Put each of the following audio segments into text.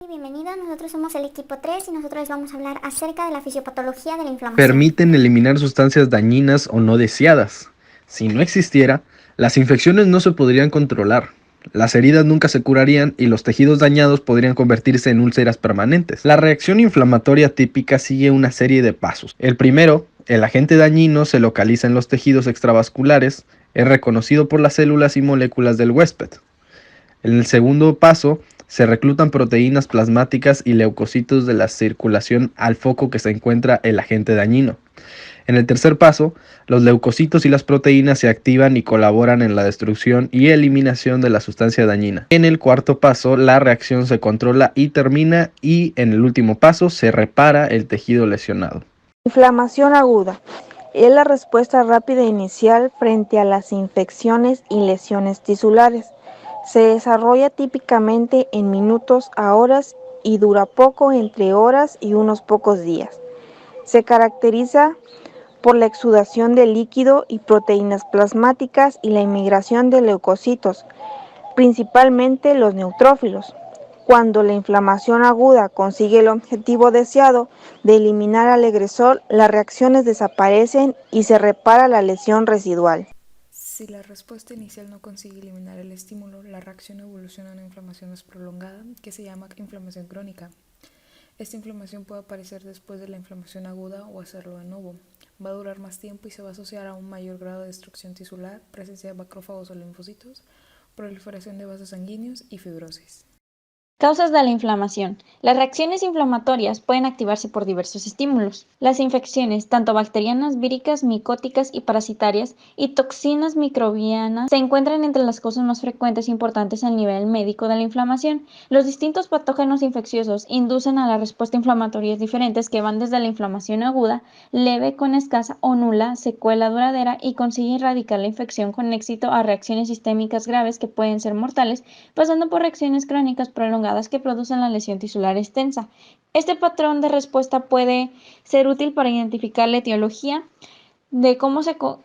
Bienvenidos, nosotros somos el equipo 3 y nosotros les vamos a hablar acerca de la fisiopatología de la inflamación. Permiten eliminar sustancias dañinas o no deseadas. Si no existiera, las infecciones no se podrían controlar, las heridas nunca se curarían y los tejidos dañados podrían convertirse en úlceras permanentes. La reacción inflamatoria típica sigue una serie de pasos. El primero, el agente dañino se localiza en los tejidos extravasculares, es reconocido por las células y moléculas del huésped. En el segundo paso, se reclutan proteínas plasmáticas y leucocitos de la circulación al foco que se encuentra el agente dañino. En el tercer paso, los leucocitos y las proteínas se activan y colaboran en la destrucción y eliminación de la sustancia dañina. En el cuarto paso, la reacción se controla y termina, y en el último paso se repara el tejido lesionado. Inflamación aguda es la respuesta rápida inicial frente a las infecciones y lesiones tisulares. Se desarrolla típicamente en minutos a horas y dura poco, entre horas y unos pocos días. Se caracteriza por la exudación de líquido y proteínas plasmáticas y la inmigración de leucocitos, principalmente los neutrófilos. Cuando la inflamación aguda consigue el objetivo deseado de eliminar al agresor, las reacciones desaparecen y se repara la lesión residual. Si la respuesta inicial no consigue eliminar el estímulo, la reacción evoluciona a una inflamación más prolongada, que se llama inflamación crónica. Esta inflamación puede aparecer después de la inflamación aguda o hacerlo de nuevo. Va a durar más tiempo y se va a asociar a un mayor grado de destrucción tisular, presencia de macrófagos o linfocitos, proliferación de vasos sanguíneos y fibrosis. Causas de la inflamación. Las reacciones inflamatorias pueden activarse por diversos estímulos. Las infecciones, tanto bacterianas, víricas, micóticas y parasitarias, y toxinas microbianas, se encuentran entre las causas más frecuentes e importantes al nivel médico de la inflamación. Los distintos patógenos infecciosos inducen a la respuesta inflamatoria diferentes que van desde la inflamación aguda, leve con escasa o nula secuela duradera, y consiguen erradicar la infección con éxito, a reacciones sistémicas graves que pueden ser mortales, pasando por reacciones crónicas prolongadas que producen la lesión tisular extensa. Este patrón de respuesta puede ser útil para identificar la etiología de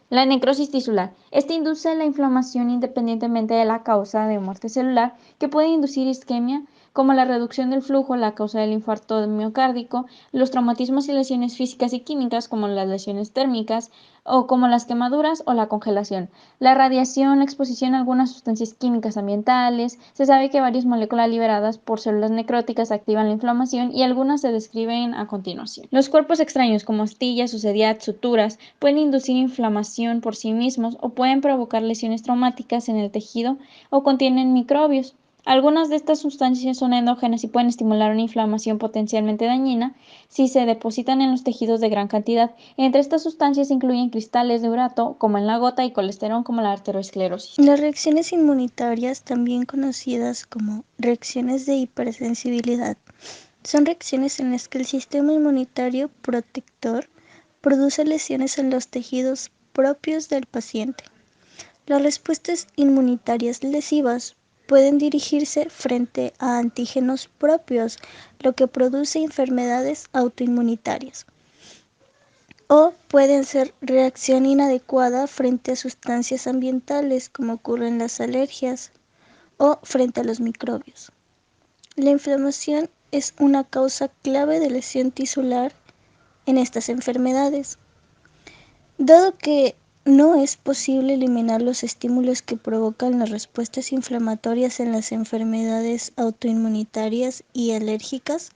la necrosis tisular. Este induce la inflamación independientemente de la causa de muerte celular, que puede inducir isquemia, como la reducción del flujo, la causa del infarto miocárdico, los traumatismos y lesiones físicas y químicas, como las lesiones térmicas, o como las quemaduras o la congelación. La radiación, la exposición a algunas sustancias químicas ambientales. Se sabe que varias moléculas liberadas por células necróticas activan la inflamación, y algunas se describen a continuación. Los cuerpos extraños, como astillas, suciedad, suturas, pueden inducir inflamación por sí mismos o pueden provocar lesiones traumáticas en el tejido o contienen microbios. Algunas de estas sustancias son endógenas y pueden estimular una inflamación potencialmente dañina si se depositan en los tejidos de gran cantidad. Entre estas sustancias incluyen cristales de urato, como en la gota, y colesterol, como la arteriosclerosis. Las reacciones inmunitarias, también conocidas como reacciones de hipersensibilidad, son reacciones en las que el sistema inmunitario protector produce lesiones en los tejidos propios del paciente. Las respuestas inmunitarias lesivas pueden dirigirse frente a antígenos propios, lo que produce enfermedades autoinmunitarias. O pueden ser reacción inadecuada frente a sustancias ambientales, como ocurre en las alergias, o frente a los microbios. La inflamación es una causa clave de lesión tisular en estas enfermedades. Dado que no es posible eliminar los estímulos que provocan las respuestas inflamatorias en las enfermedades autoinmunitarias y alérgicas,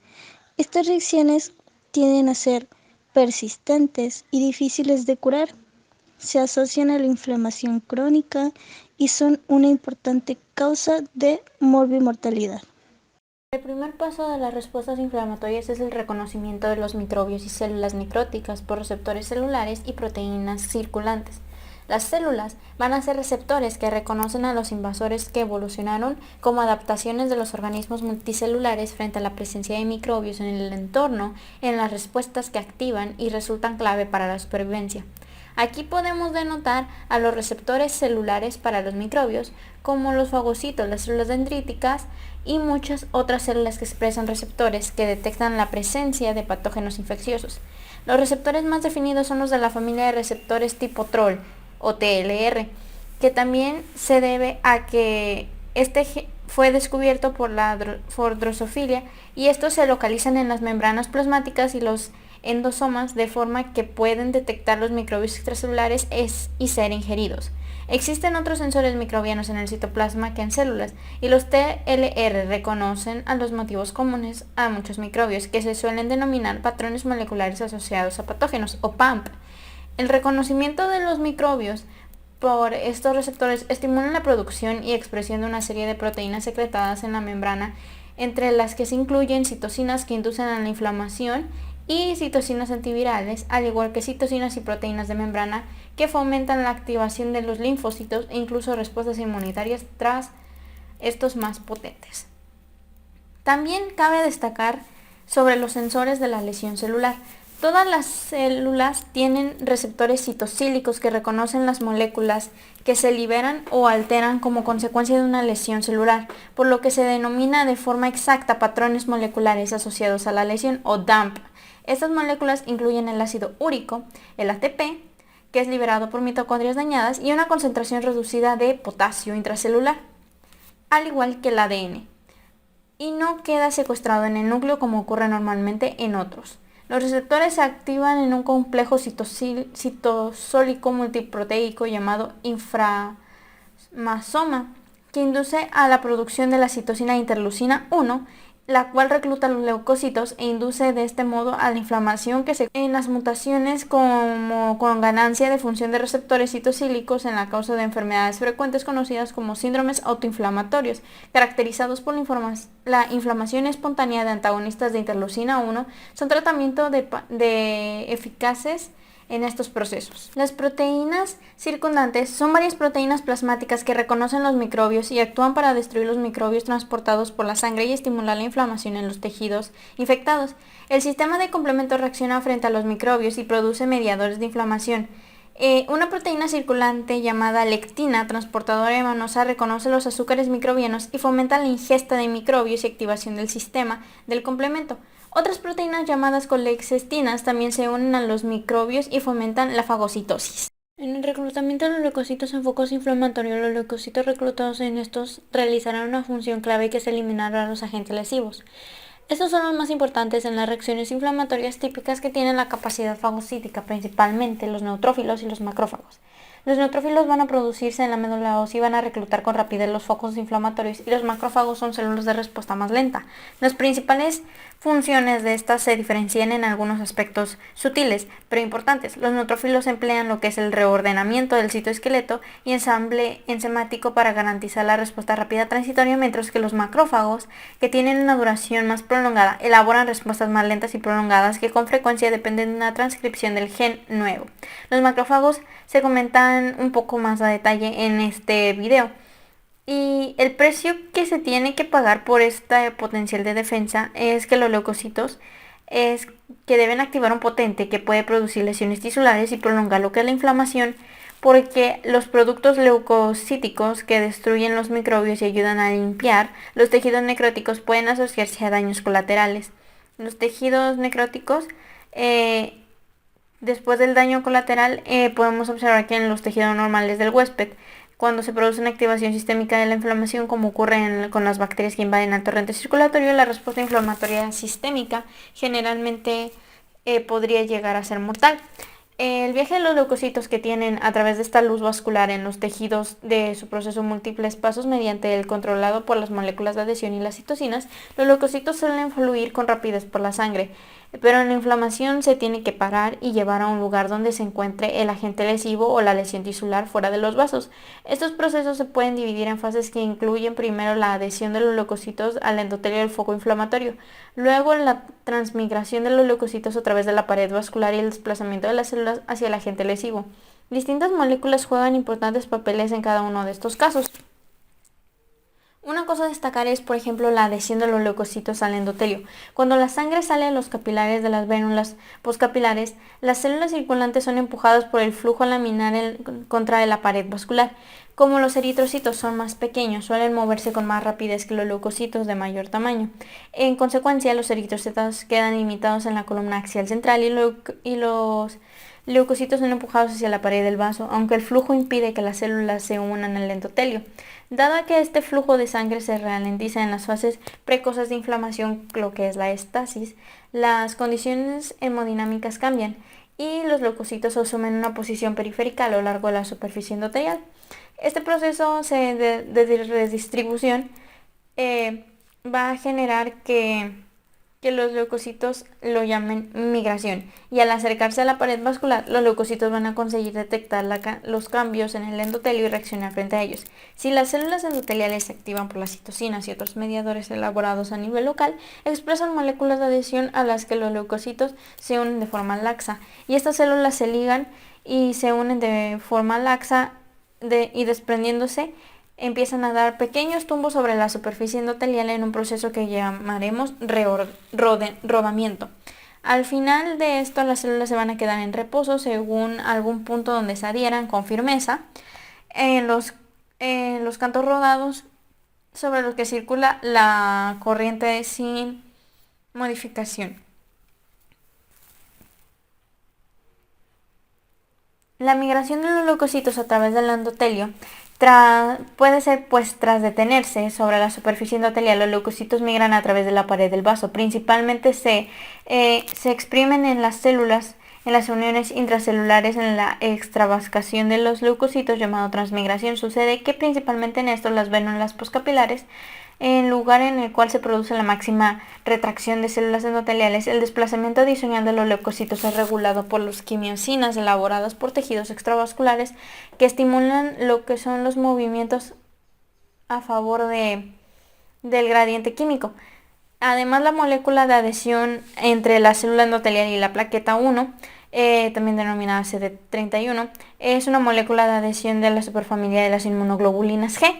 estas reacciones tienden a ser persistentes y difíciles de curar. Se asocian a la inflamación crónica y son una importante causa de morbimortalidad. El primer paso de las respuestas inflamatorias es el reconocimiento de los microbios y células necróticas por receptores celulares y proteínas circulantes. Las células van a ser receptores que reconocen a los invasores, que evolucionaron como adaptaciones de los organismos multicelulares frente a la presencia de microbios en el entorno, en las respuestas que activan y resultan clave para la supervivencia. Aquí podemos denotar a los receptores celulares para los microbios, como los fagocitos, las células dendríticas y muchas otras células que expresan receptores que detectan la presencia de patógenos infecciosos. Los receptores más definidos son los de la familia de receptores tipo TROL o TLR, que también se debe a que este fue descubierto por la Drosofilia, y estos se localizan en las membranas plasmáticas y los endosomas de forma que pueden detectar los microbios extracelulares y ser ingeridos. Existen otros sensores microbianos en el citoplasma que en células, y los TLR reconocen a los motivos comunes a muchos microbios, que se suelen denominar patrones moleculares asociados a patógenos, o PAMP. El reconocimiento de los microbios por estos receptores estimula la producción y expresión de una serie de proteínas secretadas en la membrana, entre las que se incluyen citocinas que inducen a la inflamación y citocinas antivirales, al igual que citocinas y proteínas de membrana que fomentan la activación de los linfocitos e incluso respuestas inmunitarias tras estos más potentes. También cabe destacar sobre los sensores de la lesión celular. Todas las células tienen receptores citocílicos que reconocen las moléculas que se liberan o alteran como consecuencia de una lesión celular, por lo que se denomina de forma exacta patrones moleculares asociados a la lesión, o DAMP. Estas moléculas incluyen el ácido úrico, el ATP, que es liberado por mitocondrias dañadas, y una concentración reducida de potasio intracelular, al igual que el ADN, y no queda secuestrado en el núcleo como ocurre normalmente en otros. Los receptores se activan en un complejo citosólico multiproteico llamado inframasoma, que induce a la producción de la citosina interleucina 1, la cual recluta los leucocitos e induce de este modo a la inflamación que se en las mutaciones como con ganancia de función de receptores citocílicos en la causa de enfermedades frecuentes conocidas como síndromes autoinflamatorios, caracterizados por la inflamación espontánea de antagonistas de interleucina 1, son tratamientos de eficaces en estos procesos. Las proteínas circundantes son varias proteínas plasmáticas que reconocen los microbios y actúan para destruir los microbios transportados por la sangre y estimular la inflamación en los tejidos infectados. El sistema de complemento reacciona frente a los microbios y produce mediadores de inflamación. Una proteína circulante llamada lectina, transportadora venosa, reconoce los azúcares microbianos y fomenta la ingesta de microbios y activación del sistema del complemento. Otras proteínas llamadas colexestinas también se unen a los microbios y fomentan la fagocitosis. En el reclutamiento de los leucocitos en focos inflamatorios, los leucocitos reclutados en estos realizarán una función clave, que es eliminar a los agentes lesivos. Estos son los más importantes en las reacciones inflamatorias típicas que tienen la capacidad fagocítica, principalmente los neutrófilos y los macrófagos. Los neutrófilos van a producirse en la médula ósea y van a reclutar con rapidez los focos inflamatorios, y los macrófagos son células de respuesta más lenta. Las principales funciones de estas se diferencian en algunos aspectos sutiles, pero importantes. Los neutrófilos emplean lo que es el reordenamiento del citoesqueleto y ensamble enzimático para garantizar la respuesta rápida transitoria, mientras que los macrófagos, que tienen una duración más prolongada, elaboran respuestas más lentas y prolongadas que con frecuencia dependen de una transcripción del gen nuevo. Los macrófagos se comentan un poco más a detalle en este video. Y el precio que se tiene que pagar por este potencial de defensa es que los leucocitos es que deben activar un potente que puede producir lesiones tisulares y prolongar lo que es la inflamación, porque los productos leucocíticos que destruyen los microbios y ayudan a limpiar los tejidos necróticos pueden asociarse a daños colaterales. Los tejidos necróticos, después del daño colateral, podemos observar que en los tejidos normales del huésped, cuando se produce una activación sistémica de la inflamación, como ocurre con las bacterias que invaden el torrente circulatorio, la respuesta inflamatoria sistémica generalmente podría llegar a ser mortal. El viaje de los leucocitos que tienen a través de esta luz vascular en los tejidos de su proceso múltiples pasos mediante el controlado por las moléculas de adhesión y las citocinas, los leucocitos suelen fluir con rapidez por la sangre, pero en la inflamación se tiene que parar y llevar a un lugar donde se encuentre el agente lesivo o la lesión tisular fuera de los vasos. Estos procesos se pueden dividir en fases que incluyen primero la adhesión de los leucocitos al endotelio del foco inflamatorio, luego la transmigración de los leucocitos a través de la pared vascular y el desplazamiento de las células hacia el agente lesivo. Distintas moléculas juegan importantes papeles en cada uno de estos casos. Una cosa a destacar es, por ejemplo, la adhesión de los leucocitos al endotelio. Cuando la sangre sale de los capilares de las vénulas postcapilares, las células circulantes son empujadas por el flujo laminar contra la pared vascular. Como los eritrocitos son más pequeños, suelen moverse con más rapidez que los leucocitos de mayor tamaño. En consecuencia, los eritrocitos quedan limitados en la columna axial central y los leucocitos son empujados hacia la pared del vaso, aunque el flujo impide que las células se unan al endotelio. Dado que este flujo de sangre se ralentiza en las fases precoces de inflamación, lo que es la estasis, las condiciones hemodinámicas cambian y los leucocitos asumen una posición periférica a lo largo de la superficie endotelial. Este proceso de redistribución va a generar que los leucocitos lo llamen migración, y al acercarse a la pared vascular, los leucocitos van a conseguir detectar los cambios en el endotelio y reaccionar frente a ellos. Si las células endoteliales se activan por las citocinas y otros mediadores elaborados a nivel local, expresan moléculas de adhesión a las que los leucocitos se unen de forma laxa, y estas células se ligan y se unen de forma laxa y desprendiéndose empiezan a dar pequeños tumbos sobre la superficie endotelial en un proceso que llamaremos rodamiento. Al final de esto, las células se van a quedar en reposo según algún punto donde se adhieran con firmeza en los cantos rodados sobre los que circula la corriente sin modificación. La migración de los leucocitos a través del endotelio puede ser tras detenerse sobre la superficie endotelial. Los leucocitos migran a través de la pared del vaso. Principalmente se exprimen en las células, en las uniones intracelulares, en la extravascación de los leucocitos, llamado transmigración. Sucede que principalmente en esto las vénulas postcapilares, en lugar en el cual se produce la máxima retracción de células endoteliales, el desplazamiento adicional de los leucocitos es regulado por las quimiosinas elaboradas por tejidos extravasculares que estimulan lo que son los movimientos a favor del gradiente químico. Además, la molécula de adhesión entre la célula endotelial y la plaqueta 1, también denominada CD31, es una molécula de adhesión de la superfamilia de las inmunoglobulinas G.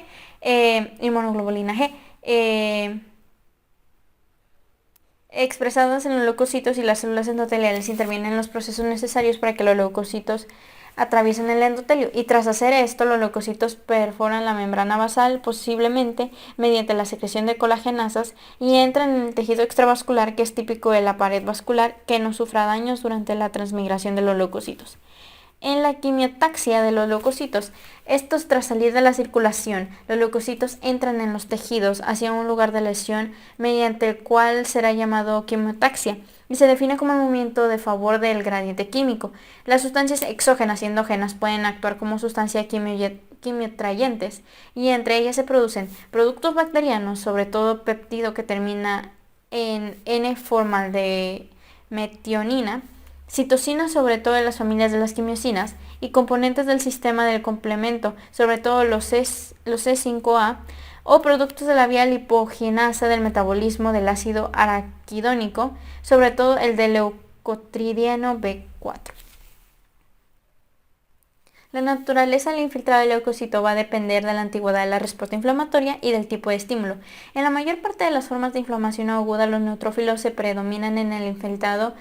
Expresadas en los leucocitos, y las células endoteliales intervienen en los procesos necesarios para que los leucocitos atraviesen el endotelio, y tras hacer esto los leucocitos perforan la membrana basal, posiblemente mediante la secreción de colagenasas, y entran en el tejido extravascular, que es típico de la pared vascular, que no sufra daños durante la transmigración de los leucocitos. En la quimiotaxia de los leucocitos, estos tras salir de la circulación, los leucocitos entran en los tejidos hacia un lugar de lesión, mediante el cual será llamado quimiotaxia, y se define como un movimiento de favor del gradiente químico. Las sustancias exógenas y endógenas pueden actuar como sustancias quimiotrayentes, y entre ellas se producen productos bacterianos, sobre todo péptido que termina en N-formaldehmetionina, citocinas, sobre todo en las familias de las quimiosinas, y componentes del sistema del complemento, sobre todo los C5A, o productos de la vía lipogenasa del metabolismo del ácido araquidónico, sobre todo el de leucotrieno B4. La naturaleza del infiltrado del leucocito va a depender de la antigüedad de la respuesta inflamatoria y del tipo de estímulo. En la mayor parte de las formas de inflamación aguda, los neutrófilos se predominan en el infiltrado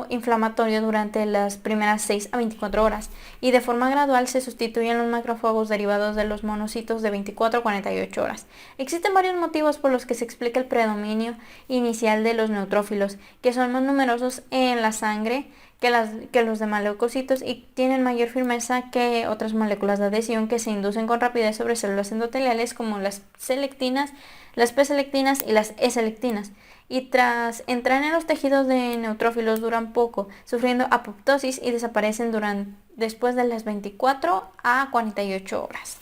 inflamatorio durante las primeras 6 a 24 horas, y de forma gradual se sustituyen los macrófagos derivados de los monocitos de 24 a 48 horas. Existen varios motivos por los que se explica el predominio inicial de los neutrófilos, que son más numerosos en la sangre que los demás leucocitos, y tienen mayor firmeza que otras moléculas de adhesión que se inducen con rapidez sobre células endoteliales, como las selectinas, las P-selectinas y las E-selectinas, y tras entrar en los tejidos de neutrófilos duran poco, sufriendo apoptosis, y desaparecen después de las 24 a 48 horas.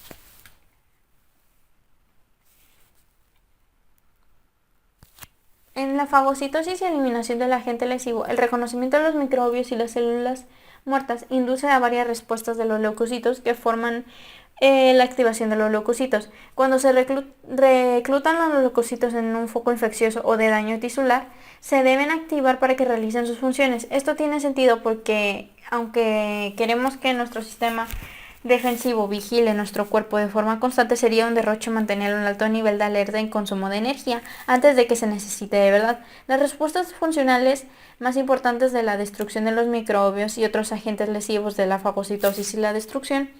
En la fagocitosis y eliminación del agente lesivo, el reconocimiento de los microbios y las células muertas induce a varias respuestas de los leucocitos que forman la activación de los leucocitos. Cuando se reclutan los leucocitos en un foco infeccioso o de daño tisular, se deben activar para que realicen sus funciones. Esto tiene sentido porque, aunque queremos que nuestro sistema defensivo vigile nuestro cuerpo de forma constante, sería un derroche mantener un alto nivel de alerta y consumo de energía antes de que se necesite de verdad. Las respuestas funcionales más importantes de la destrucción de los microbios y otros agentes lesivos de la fagocitosis y la destrucción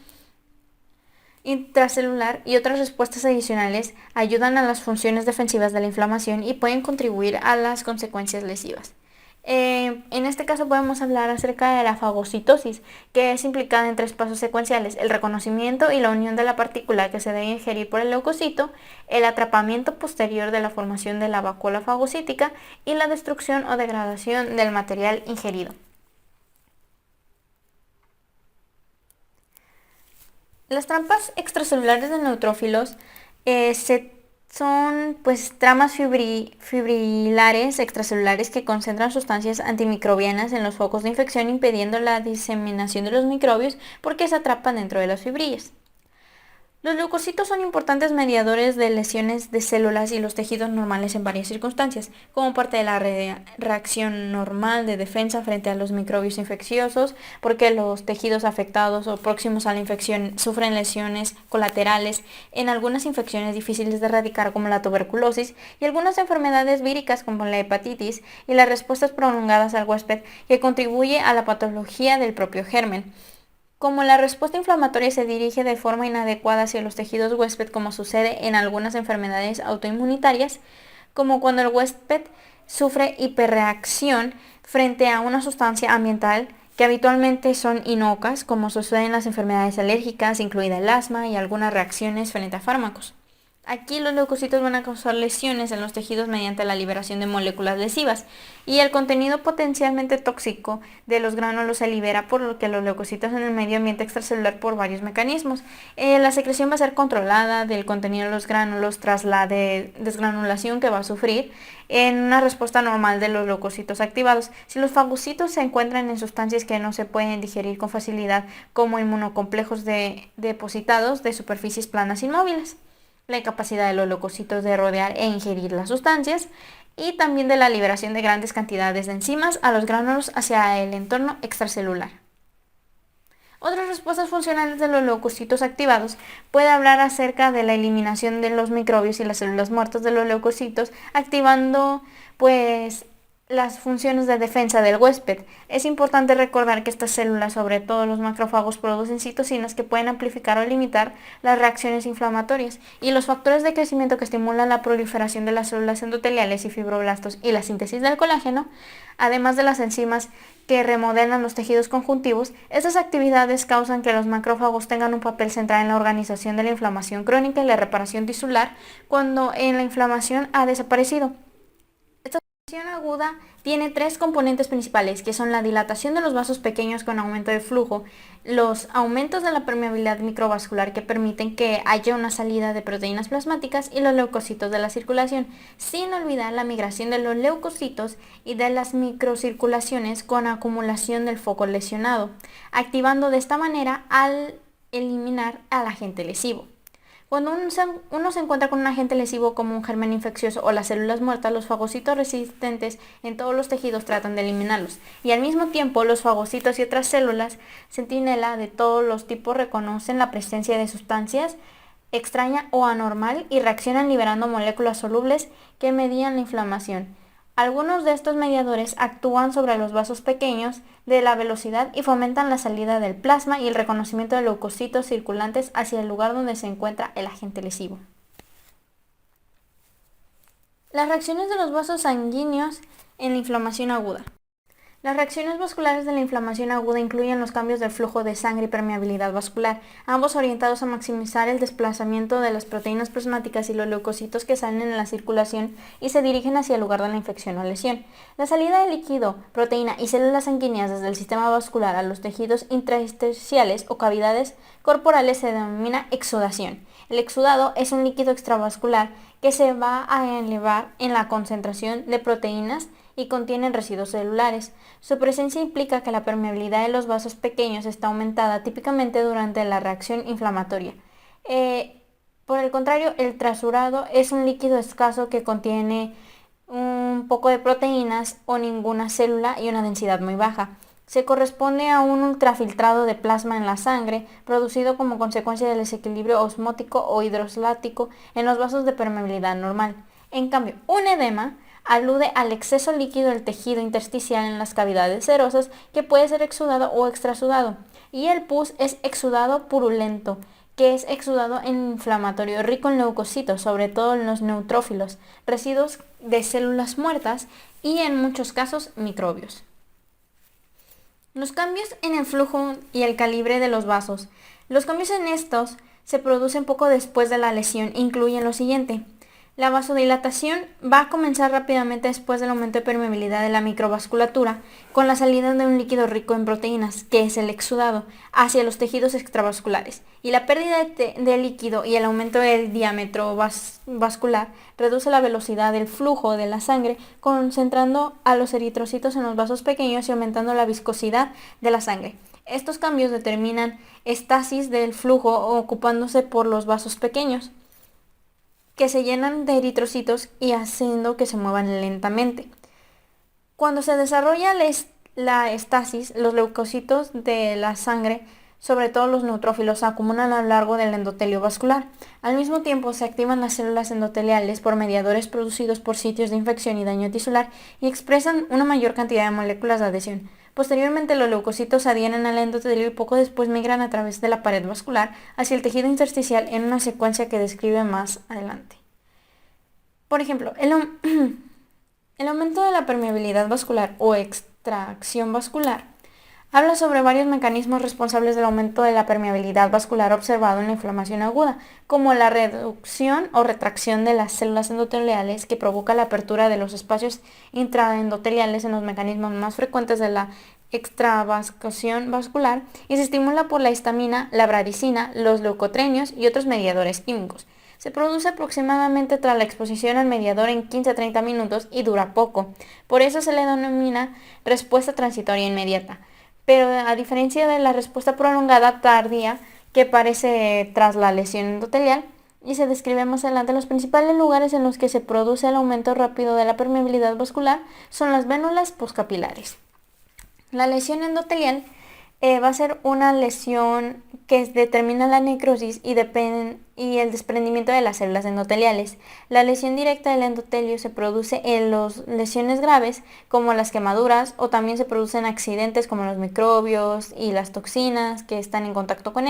intracelular y otras respuestas adicionales ayudan a las funciones defensivas de la inflamación y pueden contribuir a las consecuencias lesivas. En este caso podemos hablar acerca de la fagocitosis, que es implicada en 3 pasos secuenciales: el reconocimiento y la unión de la partícula que se debe ingerir por el leucocito, el atrapamiento posterior de la formación de la vacuola fagocítica y la destrucción o degradación del material ingerido. Las trampas extracelulares de neutrófilos son tramas fibrilares extracelulares que concentran sustancias antimicrobianas en los focos de infección, impidiendo la diseminación de los microbios porque se atrapan dentro de las fibrillas. Los leucocitos son importantes mediadores de lesiones de células y los tejidos normales en varias circunstancias, como parte de la reacción normal de defensa frente a los microbios infecciosos, porque los tejidos afectados o próximos a la infección sufren lesiones colaterales en algunas infecciones difíciles de erradicar como la tuberculosis y algunas enfermedades víricas como la hepatitis, y las respuestas prolongadas al huésped que contribuye a la patología del propio germen. Como la respuesta inflamatoria se dirige de forma inadecuada hacia los tejidos huésped, como sucede en algunas enfermedades autoinmunitarias, como cuando el huésped sufre hiperreacción frente a una sustancia ambiental que habitualmente son inocuas, como sucede en las enfermedades alérgicas, incluida el asma y algunas reacciones frente a fármacos. Aquí los leucocitos van a causar lesiones en los tejidos mediante la liberación de moléculas lesivas, y el contenido potencialmente tóxico de los gránulos se libera, por lo que los leucocitos en el medio ambiente extracelular por varios mecanismos. La secreción va a ser controlada del contenido de los gránulos tras la desgranulación que va a sufrir en una respuesta normal de los leucocitos activados. Si los fagocitos se encuentran en sustancias que no se pueden digerir con facilidad, como inmunocomplejos depositados de superficies planas inmóviles, la incapacidad de los leucocitos de rodear e ingerir las sustancias, y también de la liberación de grandes cantidades de enzimas a los gránulos hacia el entorno extracelular. Otras respuestas funcionales de los leucocitos activados puede hablar acerca de la eliminación de los microbios y las células muertas de los leucocitos, activando las funciones de defensa del huésped. Es importante recordar que estas células, sobre todo los macrófagos, producen citocinas que pueden amplificar o limitar las reacciones inflamatorias, y los factores de crecimiento que estimulan la proliferación de las células endoteliales y fibroblastos y la síntesis del colágeno, además de las enzimas que remodelan los tejidos conjuntivos. Estas actividades causan que los macrófagos tengan un papel central en la organización de la inflamación crónica y la reparación tisular cuando la inflamación ha desaparecido. La inflamación aguda tiene 3 componentes principales, que son la dilatación de los vasos pequeños con aumento de flujo, los aumentos de la permeabilidad microvascular que permiten que haya una salida de proteínas plasmáticas, y los leucocitos de la circulación, sin olvidar la migración de los leucocitos y de las microcirculaciones con acumulación del foco lesionado, activando de esta manera al eliminar al agente lesivo. Cuando uno se encuentra con un agente lesivo como un germen infeccioso o las células muertas, los fagocitos resistentes en todos los tejidos tratan de eliminarlos, y al mismo tiempo los fagocitos y otras células centinela de todos los tipos reconocen la presencia de sustancias extraña o anormal y reaccionan liberando moléculas solubles que median la inflamación. Algunos de estos mediadores actúan sobre los vasos pequeños de la velocidad y fomentan la salida del plasma y el reconocimiento de leucocitos circulantes hacia el lugar donde se encuentra el agente lesivo. Las reacciones de los vasos sanguíneos en la inflamación aguda. Las reacciones vasculares de la inflamación aguda incluyen los cambios del flujo de sangre y permeabilidad vascular, ambos orientados a maximizar el desplazamiento de las proteínas plasmáticas y los leucocitos que salen en la circulación y se dirigen hacia el lugar de la infección o lesión. La salida de líquido, proteína y células sanguíneas desde el sistema vascular a los tejidos intraesticiales o cavidades corporales se denomina exudación. El exudado es un líquido extravascular que se va a elevar en la concentración de proteínas y contienen residuos celulares. Su presencia implica que la permeabilidad de los vasos pequeños está aumentada típicamente durante la reacción inflamatoria. Por el contrario, el trasurado es un líquido escaso que contiene un poco de proteínas o ninguna célula y una densidad muy baja. Se corresponde a un ultrafiltrado de plasma en la sangre, producido como consecuencia del desequilibrio osmótico o hidrostático en los vasos de permeabilidad normal. En cambio, un edema alude al exceso líquido del tejido intersticial en las cavidades serosas, que puede ser exudado o extrasudado, y el pus es exudado purulento, que es exudado inflamatorio rico en leucocitos, sobre todo en los neutrófilos, residuos de células muertas y en muchos casos microbios. Los cambios en el flujo y el calibre de los vasos. Los cambios en estos se producen poco después de la lesión e incluyen lo siguiente. La vasodilatación va a comenzar rápidamente después del aumento de permeabilidad de la microvasculatura, con la salida de un líquido rico en proteínas, que es el exudado, hacia los tejidos extravasculares. Y la pérdida de líquido y el aumento del diámetro vascular reduce la velocidad del flujo de la sangre, concentrando a los eritrocitos en los vasos pequeños y aumentando la viscosidad de la sangre. Estos cambios determinan estasis del flujo ocupándose por los vasos pequeños, que se llenan de eritrocitos y haciendo que se muevan lentamente. Cuando se desarrolla la estasis, los leucocitos de la sangre, sobre todo los neutrófilos, se acumulan a lo largo del endotelio vascular. Al mismo tiempo se activan las células endoteliales por mediadores producidos por sitios de infección y daño tisular y expresan una mayor cantidad de moléculas de adhesión. Posteriormente los leucocitos se adhieren al endotelio y poco después migran a través de la pared vascular hacia el tejido intersticial en una secuencia que describe más adelante. Por ejemplo, el aumento de la permeabilidad vascular o extracción vascular habla sobre varios mecanismos responsables del aumento de la permeabilidad vascular observado en la inflamación aguda, como la reducción o retracción de las células endoteliales que provoca la apertura de los espacios intraendoteliales en los mecanismos más frecuentes de la extravascación vascular y se estimula por la histamina, la bradicina, los leucotrienos y otros mediadores químicos. Se produce aproximadamente tras la exposición al mediador en 15 a 30 minutos y dura poco. Por eso se le denomina respuesta transitoria inmediata. Pero a diferencia de la respuesta prolongada tardía que aparece tras la lesión endotelial, y se describe más adelante, los principales lugares en los que se produce el aumento rápido de la permeabilidad vascular son las vénulas postcapilares. La lesión endotelial va a ser una lesión que determina la necrosis y el desprendimiento de las células endoteliales. La lesión directa del endotelio se produce en las lesiones graves como las quemaduras, o también se producen accidentes como los microbios y las toxinas que están en contacto con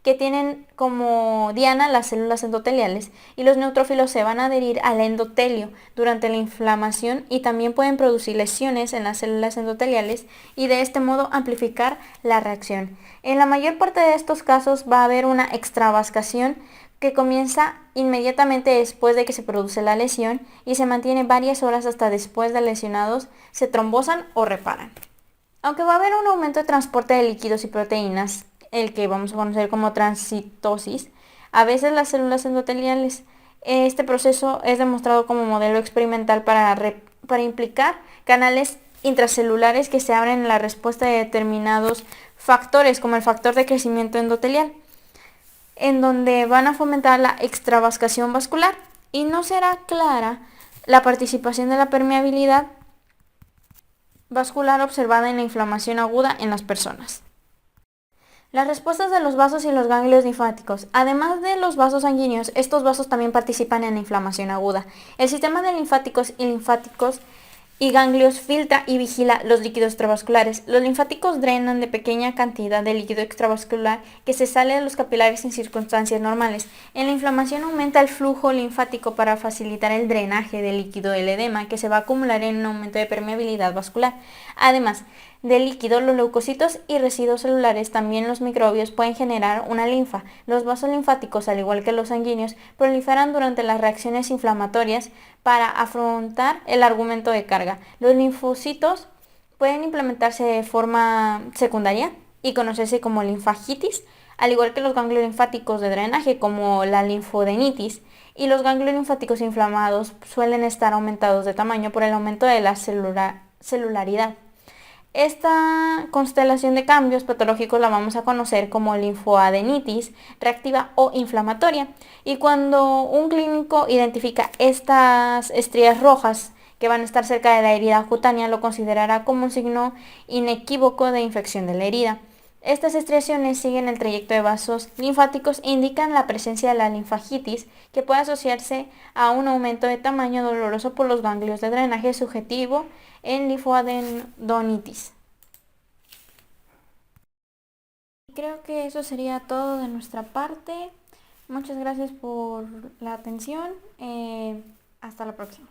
que tienen como diana las células endoteliales, y los neutrófilos se van a adherir al endotelio durante la inflamación y también pueden producir lesiones en las células endoteliales y de este modo amplificar la reacción. En la mayor parte de estos casos va a haber una extravascación que comienza inmediatamente después de que se produce la lesión y se mantiene varias horas hasta después de lesionados se trombosan o reparan. Aunque va a haber un aumento de transporte de líquidos y proteínas, el que vamos a conocer como transcitosis, a veces las células endoteliales, este proceso es demostrado como modelo experimental para implicar canales intracelulares que se abren en la respuesta de determinados factores, como el factor de crecimiento endotelial, en donde van a fomentar la extravascación vascular, y no será clara la participación de la permeabilidad vascular observada en la inflamación aguda en las personas. Las respuestas de los vasos y los ganglios linfáticos. Además de los vasos sanguíneos, estos vasos también participan en la inflamación aguda. El sistema de linfáticos y ganglios filtra y vigila los líquidos extravasculares. Los linfáticos drenan de pequeña cantidad de líquido extravascular que se sale de los capilares en circunstancias normales. En la inflamación aumenta el flujo linfático para facilitar el drenaje del líquido del edema, que se va a acumular en un aumento de permeabilidad vascular. Además del líquido, los leucocitos y residuos celulares, también los microbios, pueden generar una linfa. Los vasos linfáticos, al igual que los sanguíneos, proliferan durante las reacciones inflamatorias para afrontar el argumento de carga. Los linfocitos pueden implementarse de forma secundaria y conocerse como linfagitis, al igual que los ganglios linfáticos de drenaje como la linfodenitis, y los ganglios linfáticos inflamados suelen estar aumentados de tamaño por el aumento de la celularidad. Esta constelación de cambios patológicos la vamos a conocer como linfoadenitis reactiva o inflamatoria, y cuando un clínico identifica estas estrías rojas que van a estar cerca de la herida cutánea, lo considerará como un signo inequívoco de infección de la herida. Estas estriaciones siguen el trayecto de vasos linfáticos e indican la presencia de la linfagitis, que puede asociarse a un aumento de tamaño doloroso por los ganglios de drenaje subjetivo en linfoadenitis. Creo que eso sería todo de nuestra parte. Muchas gracias por la atención. Hasta la próxima.